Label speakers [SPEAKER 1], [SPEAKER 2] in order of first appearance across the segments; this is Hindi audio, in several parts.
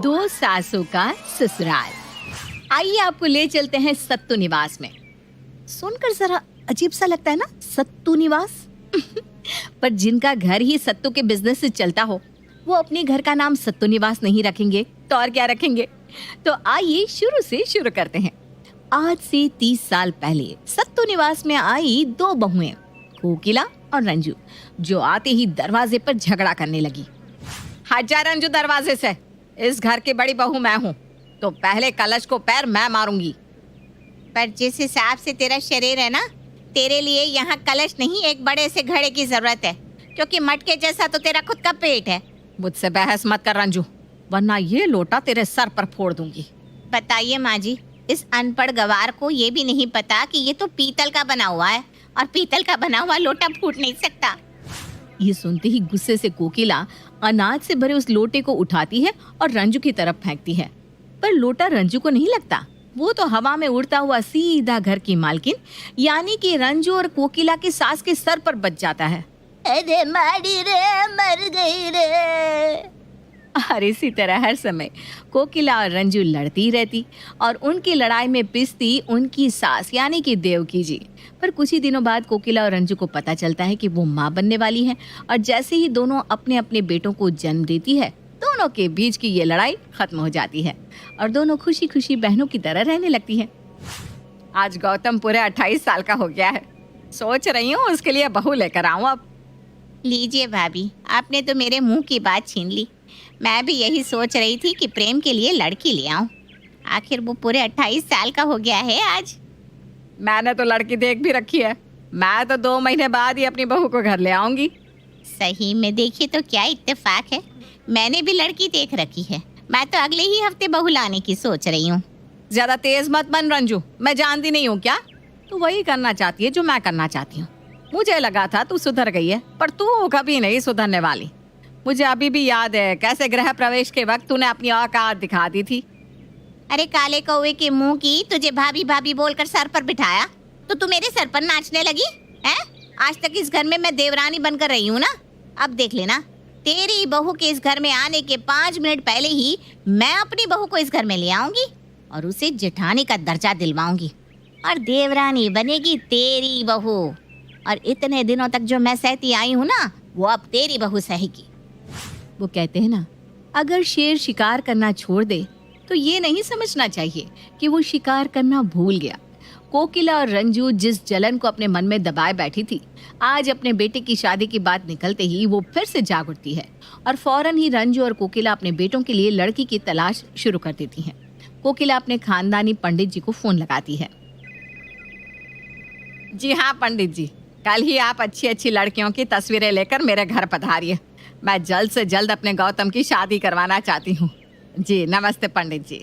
[SPEAKER 1] दो सासों का ससुराल। आइए आपको ले चलते हैं सत्तू निवास में। सुनकर जरा अजीब सा लगता है ना, सत्तू निवास। पर जिनका घर ही सत्तू के बिजनेस से चलता हो वो अपने घर का नाम सत्तू निवास नहीं रखेंगे तो और क्या रखेंगे। तो आइए शुरू से शुरू करते हैं। आज से 30 साल पहले सत्तू निवास में आई दो बहुएं, कोकिला और रंजू, जो आते ही दरवाजे पर झगड़ा करने लगी। हट जा रंजू दरवाजे से, इस घर की बड़ी बहू मैं हूँ, तो पहले कलश को पैर मैं मारूंगी।
[SPEAKER 2] पर जिस हिसाब से तेरा शरीर है ना, तेरे लिए यहाँ कलश नहीं एक बड़े से घड़े की जरूरत है, क्योंकि मटके जैसा तो तेरा खुद का पेट है।
[SPEAKER 1] मुझसे बहस मत कर रंजू, वरना ये लोटा तेरे सर पर फोड़ दूंगी।
[SPEAKER 2] बताइए माँ जी, इस अनपढ़ गवार को ये भी नहीं पता कि ये तो पीतल का बना हुआ है और पीतल का बना हुआ लोटा फूट नहीं सकता।
[SPEAKER 1] ये सुनते ही गुस्से से कोकिला अनाज से भरे उस लोटे को उठाती है और रंजू की तरफ फेंकती है। पर लोटा रंजू को नहीं लगता, वो तो हवा में उड़ता हुआ सीधा घर की मालकिन यानी कि रंजू और कोकिला की सास के सर पर बच जाता है।
[SPEAKER 2] अरे मारी रे, मर गई रे।
[SPEAKER 1] और इसी तरह हर समय कोकिला और रंजू लड़ती रहती और उनकी लड़ाई में पिसती उनकी सास यानी कि देवकी जी। पर कुछ ही दिनों बाद कोकिला और रंजू को पता चलता है कि वो माँ बनने वाली है, और जैसे ही दोनों अपने अपने बेटों को जन्म देती है, दोनों के बीच की ये लड़ाई खत्म हो जाती है और दोनों खुशी खुशी बहनों की तरह रहने लगती है। आज गौतम पूरे 28 साल का हो गया है, सोच रही हूँ उसके लिए बहू लेकर आऊँ अब।
[SPEAKER 2] लीजिए भाभी, आपने तो मेरे मुंह की बात छीन ली। मैं भी यही सोच रही थी कि प्रेम के लिए लड़की ले आऊं। आखिर वो पूरे 28 साल का हो गया है आज।
[SPEAKER 1] मैंने तो लड़की देख भी रखी है, मैं तो 2 महीने बाद ही अपनी बहू को घर ले आऊंगी।
[SPEAKER 2] सही में देखिए तो क्या इत्तेफाक है, मैंने भी लड़की देख रखी है। मैं तो अगले ही हफ्ते बहू लाने की सोच रही हूँ।
[SPEAKER 1] ज्यादा तेज मत बन रंजू, मैं जानती नहीं हूँ क्या तू वही करना चाहती है जो मैं करना चाहती हूँ। मुझे लगा था तू सुधर गई है, पर तू कभी नहीं सुधरने वाली। मुझे अभी भी याद है कैसे गृह प्रवेश के वक्त तूने अपनी औकात दिखा दी थी।
[SPEAKER 2] अरे काले कौवे के मुंह की, तुझे भाभी भाभी बोलकर सर पर बिठाया तो तू मेरे सर पर नाचने लगी है। आज तक इस घर में मैं देवरानी बनकर रही हूँ ना, अब देख लेना, तेरी बहू के इस घर में आने के 5 मिनट पहले ही मैं अपनी बहू को इस घर में ले आऊंगी और उसे जेठानी का दर्जा दिलवाऊंगी, और देवरानी बनेगी तेरी बहू। और इतने दिनों तक जो मैं सहती आई हूँ ना, वो अब तेरी बहू सहेगी।
[SPEAKER 1] वो कहते हैं ना, अगर शेर शिकार करना छोड़ दे तो ये नहीं समझना चाहिए कि वो शिकार करना भूल गया। कोकिला और रंजू जिस जलन को अपने मन में दबाए बैठी थी, आज अपने बेटे की शादी की बात निकलते ही वो फिर से जाग उठती है और फौरन ही रंजू और कोकिला अपने बेटों के लिए लड़की की तलाश शुरू कर देती हैं। कोकिला अपने खानदानी पंडित जी को फोन लगाती है। जी हाँ पंडित जी, कल ही आप अच्छी अच्छी लड़कियों की तस्वीरें लेकर मेरे घर पधारिए। मैं जल्द से जल्द अपने गौतम की शादी करवाना चाहती हूँ। जी नमस्ते पंडित जी।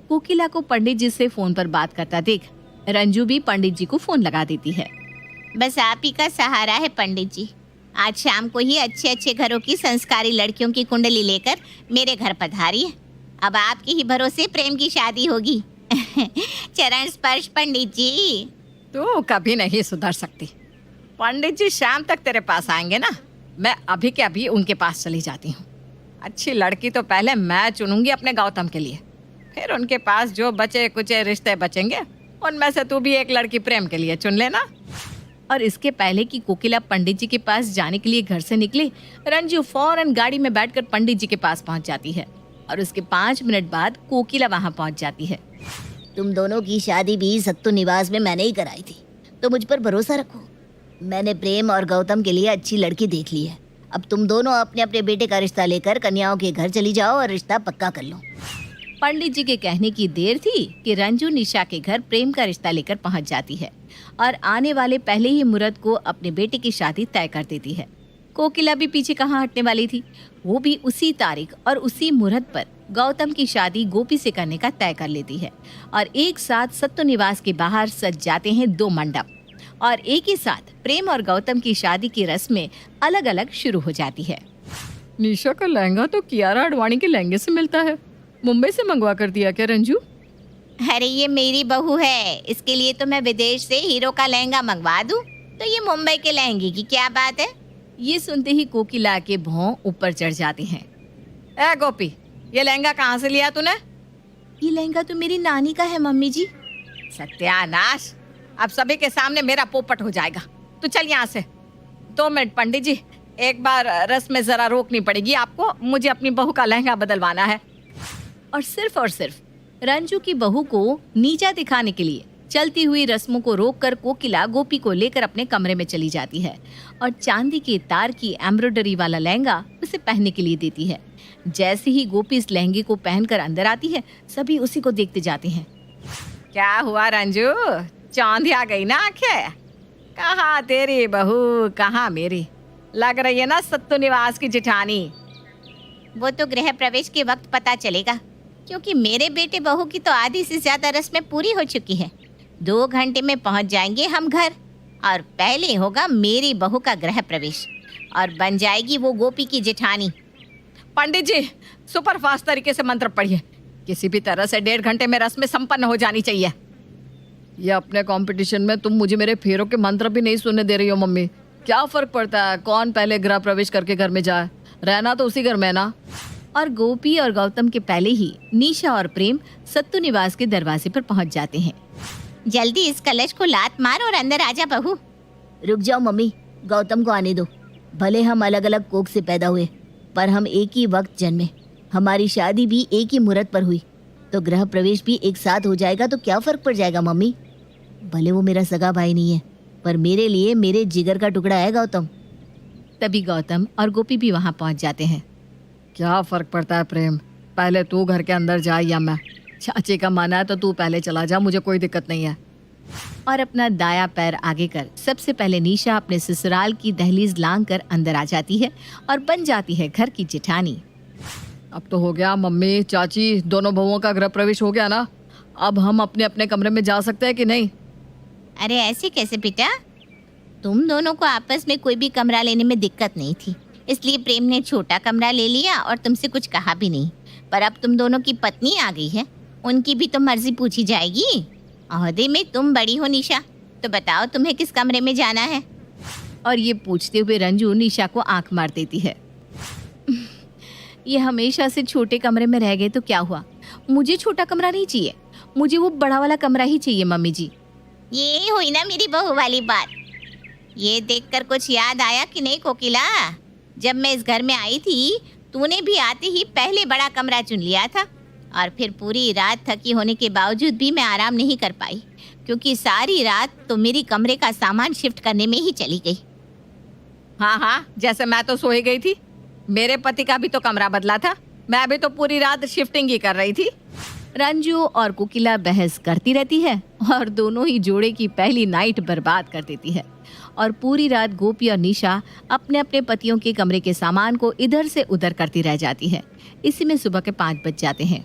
[SPEAKER 1] कोकिला को पंडित जी से फोन पर बात करता देख रंजू भी पंडित जी को फोन लगा देती है।
[SPEAKER 2] बस आप ही का सहारा है पंडित जी। आज शाम को ही अच्छे अच्छे घरों की संस्कारी लड़कियों की कुंडली लेकर मेरे घर पधारिए। अब आपके ही भरोसे प्रेम की शादी होगी। चरण स्पर्श पंडित जी।
[SPEAKER 1] तू कभी नहीं सुधर सकती। पंडित जी शाम तक तेरे पास आएंगे ना, मैं अभी के अभी उनके पास चली जाती हूँ। अच्छी लड़की तो पहले मैं चुनूंगी अपने गौतम के लिए, फिर उनके पास जो बचे कुचे रिश्ते बचेंगे उनमें से तू भी एक लड़की प्रेम के लिए चुन लेना। और इसके पहले कि कोकिला पंडित जी के पास जाने के लिए घर से निकले, रंजू फौरन गाड़ी में बैठकर पंडित जी के पास पहुंच जाती है और उसके 5 मिनट बाद कोकिला वहां पहुंच जाती है।
[SPEAKER 3] तुम दोनों की शादी भी सत्तू निवास में मैंने ही कराई थी, तो मुझ पर भरोसा रखो। मैंने प्रेम और गौतम के लिए अच्छी लड़की देख ली है। अब तुम दोनों अपने अपने बेटे का रिश्ता लेकर कन्याओं के घर चली जाओ और रिश्ता पक्का कर लो।
[SPEAKER 1] पंडित जी के कहने की देर थी कि रंजू निशा के घर प्रेम का रिश्ता लेकर पहुंच जाती है और आने वाले पहले ही मुहूर्त को अपने बेटे की शादी तय कर देती है। कोकिला भी पीछे कहाँ हटने वाली थी, वो भी उसी तारीख और उसी मुहूर्त पर गौतम की शादी गोपी से करने का तय कर लेती है और एक साथ सत्तू निवास के बाहर सज जाते हैं 2 मंडप और एक ही साथ प्रेम और गौतम की शादी की रस्में अलग अलग शुरू हो जाती है। निशा का लहंगा तो कियारा आडवाणी के लहंगे से मिलता है, मुंबई से मंगवा कर दिया क्या रंजू?
[SPEAKER 2] अरे ये मेरी बहू है, इसके लिए तो मैं विदेश से हीरो का लहंगा मंगवा दूं, तो ये मुंबई के लहंगे की क्या बात है।
[SPEAKER 1] ये सुनते ही कोकिला के भौं ऊपर चढ़ जाते हैं। ए गोपी, ये लहंगा कहाँ से लिया तूने?
[SPEAKER 2] ये लहंगा तो मेरी नानी का है मम्मी जी।
[SPEAKER 1] सत्यानाश, अब सभी के सामने मेरा पोपट हो जाएगा। तू चल यहाँ से। 2 मिनट पंडित जी, एक बार रस्म जरा रोकनी पड़ेगी आपको, मुझे अपनी बहू का लहंगा बदलवाना है। और सिर्फ रंजू की बहू को नीचा दिखाने के लिए चलती हुई रस्मों को रोककर कोकिला गोपी को लेकर अपने कमरे में चली जाती है और चांदी के तार की एम्ब्रॉयडरी वाला लहंगा उसे पहनने के लिए देती है। जैसे ही गोपी इस लहंगे को पहनकर अंदर आती है, सभी उसी को देखते जाते हैं। क्या हुआ रंजू, चांदी आ गई ना आंखें? कहाँ तेरी बहू, कहाँ मेरी? लग रही है ना सत्तू निवास की जिठानी।
[SPEAKER 2] वो तो गृह प्रवेश के वक्त पता चलेगा, क्योंकि मेरे बेटे बहू की तो आधी से ज्यादा रस्में पूरी हो चुकी है। 2 घंटे में पहुंच जाएंगे हम घर और पहले होगा मेरी बहू का गृह प्रवेश और बन जाएगी वो गोपी की जेठानी।
[SPEAKER 1] पंडित जी, सुपर फास्ट तरीके से मंत्र पढ़िए। किसी भी तरह से 1.5 घंटे में रस्में संपन्न हो जानी चाहिए। ये अपने कंपटीशन में तुम मुझे मेरे फेरों के मंत्र भी नहीं सुनने दे रही हो मम्मी। क्या फर्क पड़ता है कौन पहले गृह प्रवेश करके घर में जाए, रहना तो उसी घर में ना। और गोपी और गौतम के पहले ही निशा और प्रेम सत्तू निवास के दरवाजे पर पहुंच जाते हैं।
[SPEAKER 2] जल्दी इस कलश को लात मार और अंदर आजा बहू।
[SPEAKER 3] रुक जाओ मम्मी, गौतम को आने दो। भले हम अलग अलग कोख से पैदा हुए, पर हम एक ही वक्त जन्मे। हमारी शादी भी एक ही मुहूर्त पर हुई, तो गृह प्रवेश भी एक साथ हो जाएगा तो क्या फर्क पड़ जाएगा मम्मी? भले वो मेरा सगा भाई नहीं है, पर मेरे लिए मेरे जिगर का टुकड़ा है गौतम।
[SPEAKER 1] तभी गौतम और गोपी भी वहां पहुंच जाते हैं। क्या फर्क पड़ता है प्रेम, पहले तू घर के अंदर जा या मैं? चाची का माना है तो तू पहले चला जा, मुझे कोई दिक्कत नहीं है। और अपना दाया पैर आगे कर सबसे पहले निशा अपने ससुराल की दहलीज लांग कर अंदर आ जाती है और बन जाती है घर की जेठानी। अब तो हो गया मम्मी, चाची, दोनों बहुओं का गृह प्रवेश हो गया ना। अब हम अपने अपने कमरे में जा सकते हैं कि नहीं?
[SPEAKER 2] अरे ऐसे कैसे बेटा, तुम दोनों को आपस में कोई भी कमरा लेने में दिक्कत नहीं थी, इसलिए प्रेम ने छोटा कमरा ले लिया और तुमसे कुछ कहा भी नहीं। पर अब तुम दोनों की पत्नी आ गई है, उनकी भी तो मर्जी पूछी जाएगी। ओहदे में तुम बड़ी हो निशा, तो बताओ तुम्हें किस कमरे में जाना है?
[SPEAKER 1] और ये पूछते हुए रंजू निशा को आंख मार देती है। ये हमेशा से छोटे कमरे में रह गए तो क्या हुआ? मुझे छोटा कमरा नहीं चाहिए, मुझे वो बड़ा वाला कमरा ही चाहिए मम्मी जी।
[SPEAKER 2] ये हुई ना मेरी बहू वाली बात। ये देखकर कुछ याद आया कि नहीं कोकिला? जब मैं इस घर में आई थी, तूने भी आते ही पहले बड़ा कमरा चुन लिया था और फिर पूरी रात थकी होने के बावजूद भी मैं आराम नहीं कर पाई, क्योंकि सारी रात तो मेरी कमरे का सामान शिफ्ट करने में ही चली गई।
[SPEAKER 1] हाँ, जैसे मैं तो सोई गई थी। मेरे पति का भी तो कमरा बदला था, मैं भी तो पूरी रात शिफ्टिंग ही कर रही थी। रंजू और कोकिला बहस करती रहती है और दोनों ही जोड़े की पहली नाइट बर्बाद कर देती है। और पूरी रात गोपी और निशा अपने अपने पतियों के कमरे के सामान को इधर से उधर करती रह जाती है। इसी में सुबह के 5 बज जाते हैं।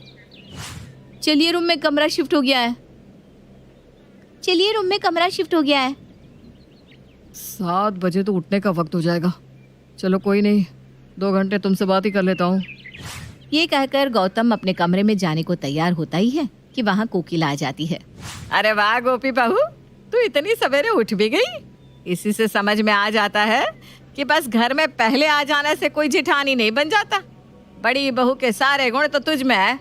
[SPEAKER 1] चलिए रूम में कमरा शिफ्ट हो गया है। 7 बजे तो उठने का वक्त हो जाएगा। चलो कोई नहीं, 2 घंटे तुमसे बात ही कर लेता हूँ। ये कहकर गौतम अपने कमरे में जाने को तैयार होता ही है कि वहाँ कोकिला आ जाती है। अरे वाह गोपी बहू, तू इतनी सवेरे उठ भी गई। इसी से समझ में आ जाता है कि बस घर में पहले आ जाने से कोई जेठानी नहीं बन जाता। बड़ी बहू के सारे गुण तो तुझ में है।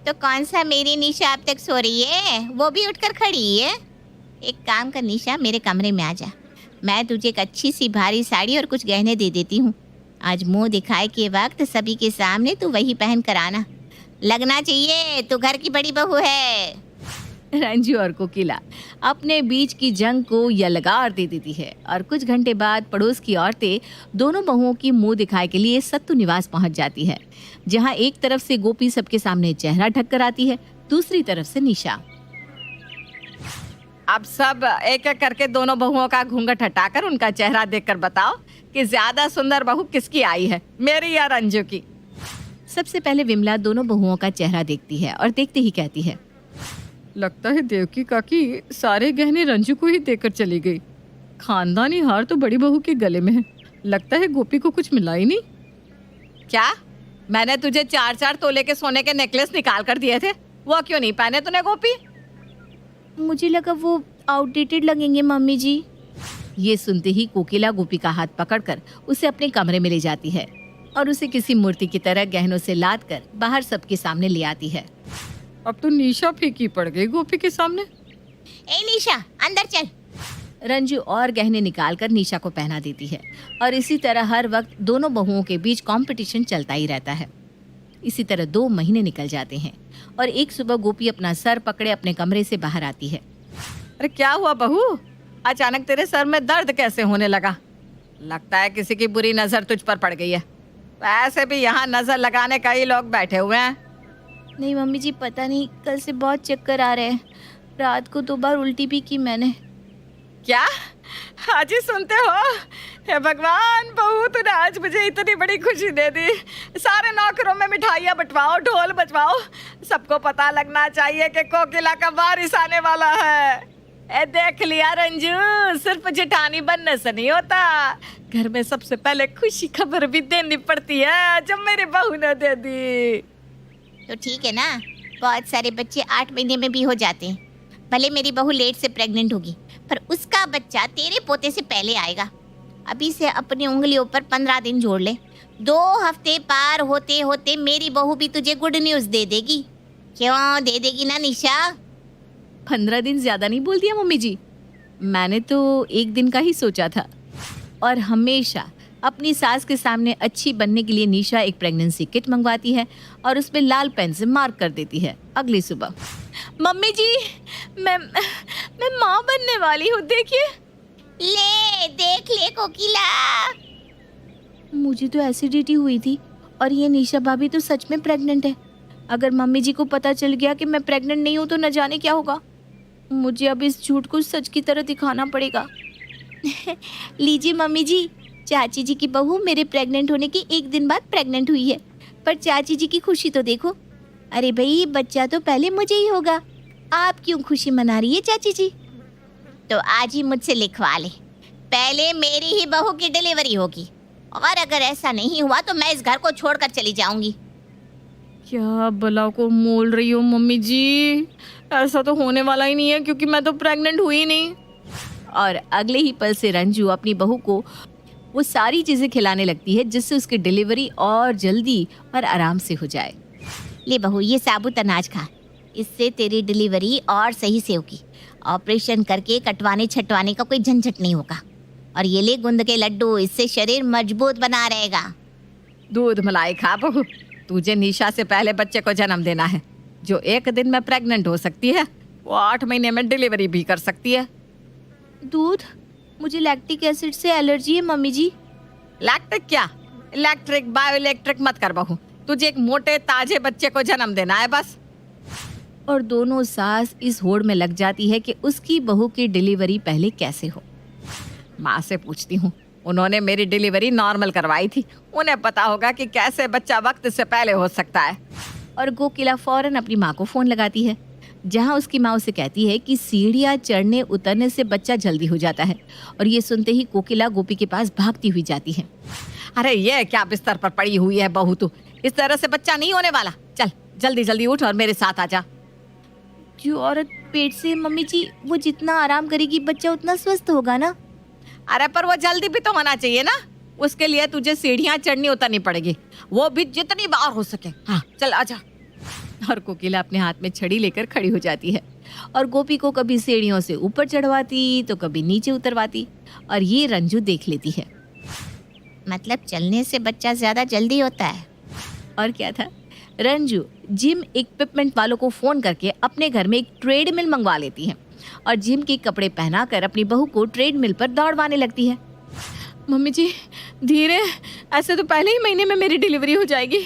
[SPEAKER 2] तो कौन सा मेरी निशा अब तक सो रही है, वो भी उठकर खड़ी है? एक काम कर निशा, मेरे कमरे में आ जा। मैं तुझे एक अच्छी सी भारी साड़ी और कुछ गहने दे देती हूँ। आज मुंह दिखाए के वक्त सभी के सामने तू वही पहन कर आना। लगना चाहिए तू घर की बड़ी बहू है।
[SPEAKER 1] रंजू और कोकिला अपने बीच की जंग को यलगार दे देती है और कुछ घंटे बाद पड़ोस की औरतें दोनों बहुओं की मुंह दिखाए के लिए सत्तू निवास पहुंच जाती है, जहां एक तरफ से गोपी सबके सामने चेहरा ढक कर आती है, दूसरी तरफ से निशा। अब सब एक एक करके दोनों बहुओं का घूंघट हटाकर उनका चेहरा देखकर बताओ कि ज्यादा सुंदर बहू किसकी आई है, मेरी या रंजू की। सबसे पहले विमला दोनों बहुओं का चेहरा देखती है और देखते ही कहती है, लगता है देवकी काकी सारे गहने रंजू को ही देकर चली गई। खानदानी हार तो बड़ी बहू के गले में है, लगता है गोपी को कुछ मिला ही नहीं। क्या? मैंने तुझे 4-4 तोले के सोने के नेकलेस निकाल कर दिए थे, वो क्यों नहीं पहने तूने गोपी?
[SPEAKER 2] मुझे लगा वो आउटडेटेड लगेंगे मम्मी जी।
[SPEAKER 1] ये सुनते ही कोकिला गोपी का हाथ पकड़कर उसे अपने कमरे में ले जाती है। और उसे किसी मूर्ति की तरह गहनों से लाद कर बाहर सबके सामने ले आती है।
[SPEAKER 4] अब तो निशा फीकी पड़ गई गोपी के सामने।
[SPEAKER 2] ए निशा, अंदर चल।
[SPEAKER 1] रंजू और गहने निकालकर निशा को पहना देती है और इसी तरह हर वक्त दोनों बहुओं के बीच कंपटीशन चलता ही रहता है। इसी तरह 2 महीने निकल जाते हैं और एक सुबह गोपी अपना सर पकड़े अपने कमरे से बाहर आती है।
[SPEAKER 4] अरे क्या हुआ बहू, अचानक तेरे सर में दर्द कैसे होने लगा? लगता है किसी की बुरी नजर तुझ पर पड़ गई है। वैसे भी यहाँ नजर लगाने का ही लोग बैठे हुए हैं।
[SPEAKER 1] नहीं मम्मी जी, पता नहीं कल से बहुत चक्कर आ रहे हैं। रात को 2 बार उल्टी भी की मैंने।
[SPEAKER 4] क्या आज ही सुनते हो? हे भगवान, बहू तूने आज मुझे इतनी बड़ी खुशी दे दी। सारे नौकरों में मिठाइयाँ बंटवाओ, ढोल बजवाओ, सबको पता लगना चाहिए कि कोकिला का वारिस आने वाला है। ए देख लिया रंजू, सिर्फ जेठानी बनने से नहीं होता, घर में सबसे पहले खुशी खबर भी देनी पड़ती है, जो मेरी बहू ने दे दी।
[SPEAKER 2] तो ठीक है ना, बहुत सारे बच्चे 8 महीने में भी हो जाते हैं। भले मेरी बहू लेट से प्रेग्नेंट होगी, पर उसका बच्चा तेरे पोते से पहले आएगा। अभी से अपनी उंगलियों पर 15 दिन जोड़ ले। 2 हफ्ते पार होते होते मेरी बहू भी तुझे गुड न्यूज़ दे देगी। क्यों दे देगी ना निशा?
[SPEAKER 1] 15 दिन ज्यादा नहीं बोल दिया मम्मी जी? मैंने तो 1 दिन का ही सोचा था। और हमेशा अपनी सास के सामने अच्छी बनने के लिए निशा एक प्रेगनेंसी किट मंगवाती है और उसमें लाल पेन से मार्क कर देती है। अगली सुबह, मम्मी जी मैं माँ बनने वाली हूँ, देखिए।
[SPEAKER 2] ले देख ले कोकिला।
[SPEAKER 1] मुझे तो एसिडिटी हुई थी और ये निशा भाभी तो सच में प्रेग्नेंट है। अगर मम्मी जी को पता चल गया कि मैं प्रेग्नेंट नहीं हूँ तो न जाने क्या होगा। मुझे अब इस झूठ को सच की तरह दिखाना पड़ेगा। लीजिए मम्मी जी, चाची जी की बहू मेरे प्रेग्नेंट होने के 1 दिन बाद प्रेग्नेंट हुई है, पर चाची जी की खुशी तो देखो। अरे भाई, बच्चा तो पहले मुझे ही होगा, आप क्यों खुशी मना रही है चाची जी?
[SPEAKER 2] तो आज ही मुझसे लिखवा ले, पहले मेरी ही बहू की डिलीवरी होगी, और अगर ऐसा नहीं हुआ तो मैं इस घर को छोड़कर चली जाऊंगी।
[SPEAKER 4] क्या भला को मोल रही हो मम्मी जी? ऐसा तो होने वाला ही नहीं है, क्योंकि मैं तो प्रेग्नेंट हुई नहीं।
[SPEAKER 1] और अगले ही पल से रंजू अपनी बहू को वो सारी चीजें खिलाने लगती है जिससे उसकी डिलीवरी और जल्दी और आराम से हो जाए।
[SPEAKER 2] ले बहू, ये साबुत अनाज खा, इससे तेरी डिलीवरी और सही से होगी। ऑपरेशन करके कटवाने छटवाने का कोई झंझट नहीं होगा। और ये ले गुंद के लड्डू, इससे शरीर मजबूत बना रहेगा।
[SPEAKER 4] दूध मलाई खा बहू, तुझे निशा से पहले बच्चे को जन्म देना है। जो 1 दिन में प्रेग्नेंट हो सकती है, वो 8 महीने में डिलीवरी भी कर सकती है।
[SPEAKER 1] दूध? मुझे लैक्टिक एसिड से एलर्जी है मम्मी जी।
[SPEAKER 4] लैक्टिक क्या, इलेक्ट्रिक बायो इलेक्ट्रिक मत कर बहू, तुझे एक मोटे ताजे बच्चे को जन्म देना है बस।
[SPEAKER 1] और दोनों सास इस होड़ में लग जाती है कि उसकी बहू की डिलीवरी पहले कैसे हो।
[SPEAKER 4] माँ से पूछती हूँ, उन्होंने मेरी डिलीवरी नॉर्मल करवाई थी, उन्हें पता होगा कि कैसे बच्चा वक्त से पहले हो सकता है।
[SPEAKER 1] और कोकिला फौरन अपनी माँ को फोन लगाती है, जहाँ उसकी माँ उसे कहती है कि सीढ़ियाँ चढ़ने उतरने से बच्चा जल्दी हो जाता है। और ये सुनते ही कोकिला गोपी के पास भागती हुई जाती है।
[SPEAKER 4] अरे ये क्या बिस्तर पर पड़ी हुई है बहू तू, इस तरह से बच्चा नहीं होने वाला। चल जल्दी जल्दी उठ और मेरे साथ आ जा।
[SPEAKER 1] जो औरत पेट से मम्मी जी, वो जितना आराम करेगी बच्चा उतना स्वस्थ होगा ना।
[SPEAKER 4] अरे पर वो जल्दी भी तो होना चाहिए ना, उसके लिए तुझे सीढ़ियाँ चढ़नी उतरनी पड़ेगी, वो भी जितनी बार हो सके। हाँ चल आजा।
[SPEAKER 1] और कोकिला अपने हाथ में छड़ी लेकर खड़ी हो जाती है और गोपी को कभी सीढ़ियों से ऊपर चढ़वाती तो कभी नीचे उतरवाती। और ये रंजू देख लेती है।
[SPEAKER 2] मतलब चलने से बच्चा ज्यादा जल्दी होता है।
[SPEAKER 1] और क्या था, रंजू जिम इक्विपमेंट वालों को फोन करके अपने घर में एक ट्रेडमिल मंगवा लेती है और जिम के कपड़े पहनाकर अपनी बहू को ट्रेडमिल पर दौड़वाने लगती है।
[SPEAKER 4] मम्मी जी धीरे, ऐसे तो पहले ही महीने में मेरी डिलीवरी हो जाएगी,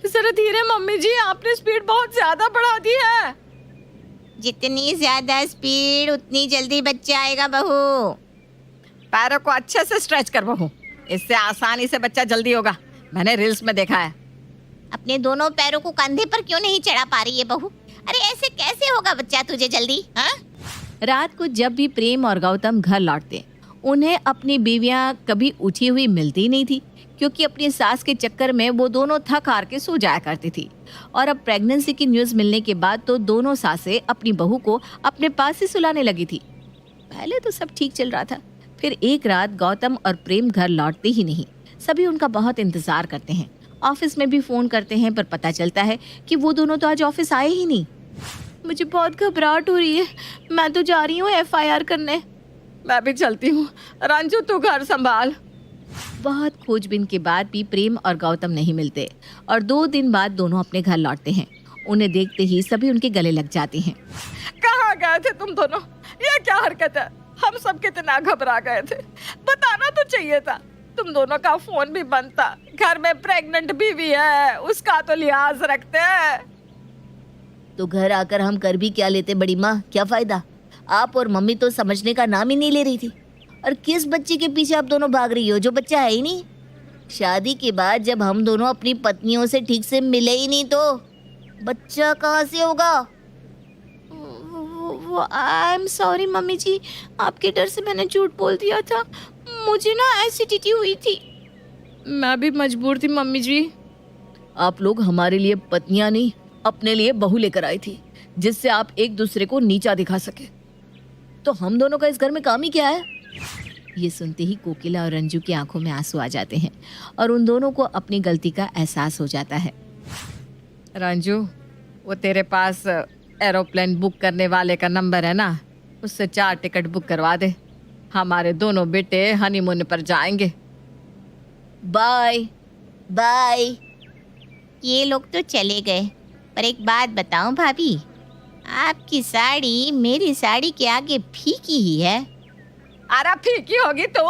[SPEAKER 4] जरा धीरे मम्मी जी, आपने स्पीड बहुत ज्यादा बढ़ा दी है।
[SPEAKER 2] जितनी ज्यादा स्पीड उतनी जल्दी बच्चा आएगा बहू।
[SPEAKER 4] पैरों को अच्छे से स्ट्रेच कर बहू, इससे आसानी से बच्चा जल्दी होगा, मैंने रील्स में देखा है।
[SPEAKER 2] अपने दोनों पैरों को कंधे पर क्यों नहीं चढ़ा पा रही है बहू? अरे ऐसे कैसे होगा बच्चा तुझे जल्दी? हाँ?
[SPEAKER 1] रात को जब भी प्रेम और गौतम घर लौटते, उन्हें अपनी बीवियां कभी उठी हुई मिलती नहीं थी, क्योंकि अपनी सास के चक्कर में वो दोनों थक हार के सो जाया करती थी। और अब प्रेगनेंसी की न्यूज़ मिलने के बाद तो दोनों सासें अपनी बहू को अपने पास ही सुलाने लगी थी। पहले तो सब ठीक चल रहा था, फिर एक रात गौतम और प्रेम घर लौटते ही नहीं। सभी उनका बहुत इंतजार करते हैं ऑफिस में भी फोन करते हैं पर पता चलता है कि वो दोनों तो आज ऑफिस आए ही नहीं। मुझे बहुत घबराहट हो रही है, मैं तो जा रही हूँ FIR करने।
[SPEAKER 4] मैं भी चलती हूँ, रंजू तू घर संभाल।
[SPEAKER 1] बहुत खोजबीन के बाद भी प्रेम और गौतम नहीं मिलते और 2 दिन बाद दोनों अपने घर लौटते हैं। उन्हें देखते ही सभी उनके गले लग जाते हैं।
[SPEAKER 4] कहाँ गए थे तुम दोनों? ये क्या हरकत है? हम सब कितना घबरा गए थे, बताना तो चाहिए था। तुम दोनों का फोन भी बंद था, घर में प्रेग्नेंट बीवी है, उसका तो लिहाज रखते हैं।
[SPEAKER 3] तो घर आकर हम कर भी क्या लेते बड़ी माँ, क्या फायदा? आप और मम्मी तो समझने का नाम ही नहीं ले रही थी। और किस बच्चे के पीछे आप दोनों भाग रही हो जो बच्चा है ही नहीं? शादी के बाद जब हम दोनों अपनी पत्नियों से ठीक से मिले ही नहीं तो बच्चा कहाँ से होगा?
[SPEAKER 1] वो आई एम सॉरी मम्मी जी, आपके डर से मैंने झूठ बोल दिया था। मुझे ना एसिडिटी हुई थी।
[SPEAKER 4] मैं भी मजबूर थी मम्मी जी।
[SPEAKER 1] आप लोग हमारे लिए पत्नियां नहीं, अपने लिए बहू लेकर आई थी, जिससे आप एक दूसरे को नीचा दिखा सके। तो हम दोनों का इस घर में काम ही क्या है? ये सुनते ही कोकिला और रंजू की आंखों में आंसू आ जाते हैं और उन दोनों को अपनी गलती का एहसास हो जाता है।
[SPEAKER 4] रंजू, वो तेरे पास एरोप्लेन बुक करने वाले का नंबर है ना, उससे 4 टिकट बुक करवा दे। हमारे दोनों बेटे हनीमून पर जाएंगे।
[SPEAKER 3] Bye bye.
[SPEAKER 2] ये लोग तो चले गए, पर एक बात बताऊं भाभी, आपकी साड़ी मेरी साड़ी के आगे फीकी ही है।
[SPEAKER 4] अरे फीकी होगी तो